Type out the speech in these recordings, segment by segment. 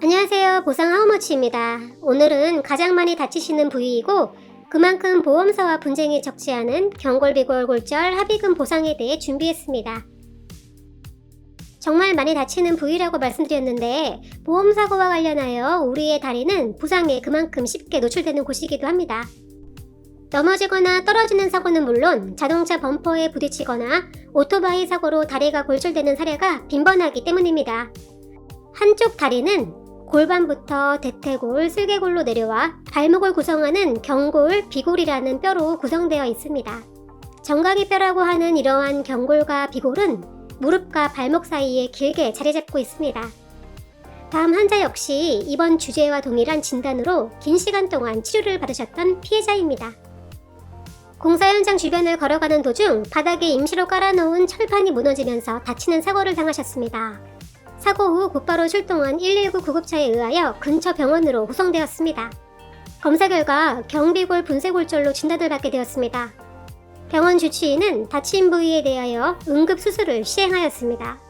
안녕하세요. 보상 하우머치입니다. 오늘은 가장 많이 다치시는 부위이고 그만큼 보험사와 분쟁이 적지 않은 경골비골골절 합의금 보상에 대해 준비했습니다. 정말 많이 다치는 부위라고 말씀드렸는데 보험사고와 관련하여 우리의 다리는 부상에 그만큼 쉽게 노출되는 곳이기도 합니다. 넘어지거나 떨어지는 사고는 물론 자동차 범퍼에 부딪히거나 오토바이 사고로 다리가 골절되는 사례가 빈번하기 때문입니다. 한쪽 다리는 골반부터 대퇴골, 슬개골로 내려와 발목을 구성하는 경골, 비골이라는 뼈로 구성되어 있습니다. 정강이뼈라고 하는 이러한 경골과 비골은 무릎과 발목 사이에 길게 자리 잡고 있습니다. 다음 환자 역시 이번 주제와 동일한 진단으로 긴 시간 동안 치료를 받으셨던 피해자입니다. 공사 현장 주변을 걸어가는 도중 바닥에 임시로 깔아놓은 철판이 무너지면서 다치는 사고를 당하셨습니다. 사고 후 곧바로 출동한 119 구급차에 의하여 근처 병원으로 후송되었습니다. 검사 결과 경비골 분쇄골절로 진단을 받게 되었습니다. 병원 주치의는 다친 부위에 대하여 응급수술을 시행하였습니다.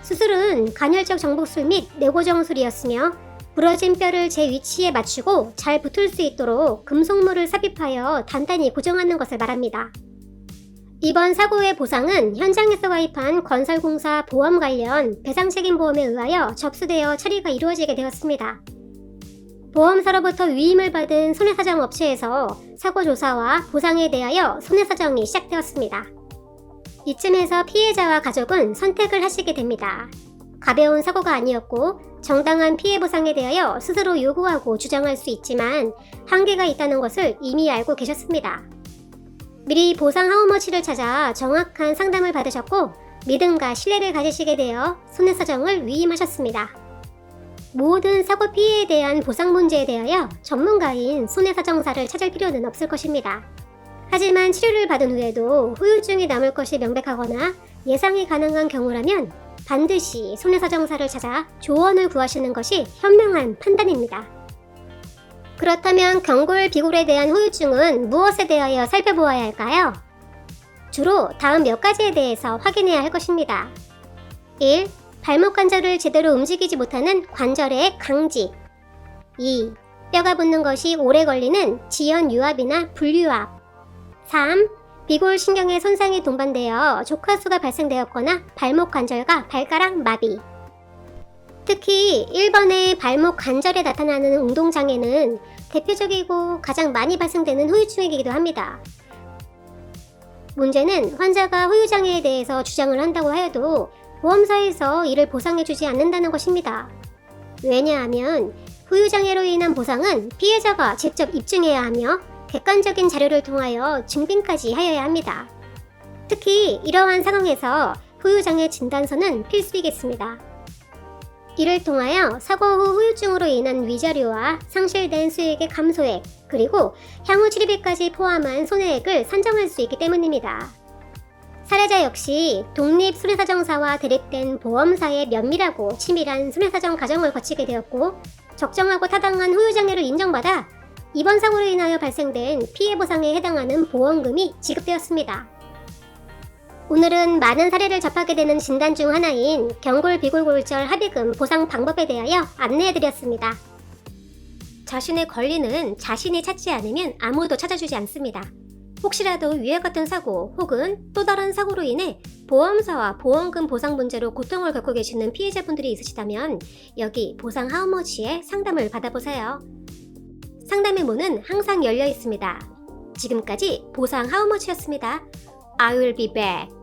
수술은 간헐적 정복술 및 내고정술이었으며 부러진 뼈를 제 위치에 맞추고 잘 붙을 수 있도록 금속물을 삽입하여 단단히 고정하는 것을 말합니다. 이번 사고의 보상은 현장에서 가입한 건설공사 보험 관련 배상책임보험에 의하여 접수되어 처리가 이루어지게 되었습니다. 보험사로부터 위임을 받은 손해사정업체에서 사고조사와 보상에 대하여 손해사정이 시작되었습니다. 이쯤에서 피해자와 가족은 선택을 하시게 됩니다. 가벼운 사고가 아니었고 정당한 피해 보상에 대하여 스스로 요구하고 주장할 수 있지만 한계가 있다는 것을 이미 알고 계셨습니다. 미리 보상 하우머치를 찾아 정확한 상담을 받으셨고 믿음과 신뢰를 가지시게 되어 손해사정을 위임하셨습니다. 모든 사고 피해에 대한 보상 문제에 대하여 전문가인 손해사정사를 찾을 필요는 없을 것입니다. 하지만 치료를 받은 후에도 후유증이 남을 것이 명백하거나 예상이 가능한 경우라면 반드시 손해사정사를 찾아 조언을 구하시는 것이 현명한 판단입니다. 그렇다면 경골, 비골에 대한 후유증은 무엇에 대하여 살펴보아야 할까요? 주로 다음 몇 가지에 대해서 확인해야 할 것입니다. 1. 발목 관절을 제대로 움직이지 못하는 관절의 강직. 2. 뼈가 붙는 것이 오래 걸리는 지연유압이나 불유압. 3. 비골 신경의 손상이 동반되어 족화수가 발생되었거나 발목 관절과 발가락 마비. 특히 1번의 발목 관절에 나타나는 운동장애는 대표적이고 가장 많이 발생되는 후유증이기도 합니다. 문제는 환자가 후유장애에 대해서 주장을 한다고 하여도 보험사에서 이를 보상해주지 않는다는 것입니다. 왜냐하면 후유장애로 인한 보상은 피해자가 직접 입증해야 하며 객관적인 자료를 통하여 증빙까지 하여야 합니다. 특히 이러한 상황에서 후유장애 진단서는 필수이겠습니다. 이를 통하여 사고 후 후유증으로 인한 위자료와 상실된 수익의 감소액, 그리고 향후 치료비까지 포함한 손해액을 산정할 수 있기 때문입니다. 사례자 역시 독립손해사정사와 대립된 보험사의 면밀하고 치밀한 손해사정 과정을 거치게 되었고 적정하고 타당한 후유장애를 인정받아 이번 사고로 인하여 발생된 피해보상에 해당하는 보험금이 지급되었습니다. 오늘은 많은 사례를 접하게 되는 진단 중 하나인 경골비골골절 합의금 보상 방법에 대하여 안내해드렸습니다. 자신의 권리는 자신이 찾지 않으면 아무도 찾아주지 않습니다. 혹시라도 위와 같은 사고 혹은 또 다른 사고로 인해 보험사와 보험금 보상 문제로 고통을 겪고 계시는 피해자분들이 있으시다면 여기 보상 하우머치에 상담을 받아보세요. 상담의 문은 항상 열려 있습니다. 지금까지 보상 하우머치였습니다. I will be back.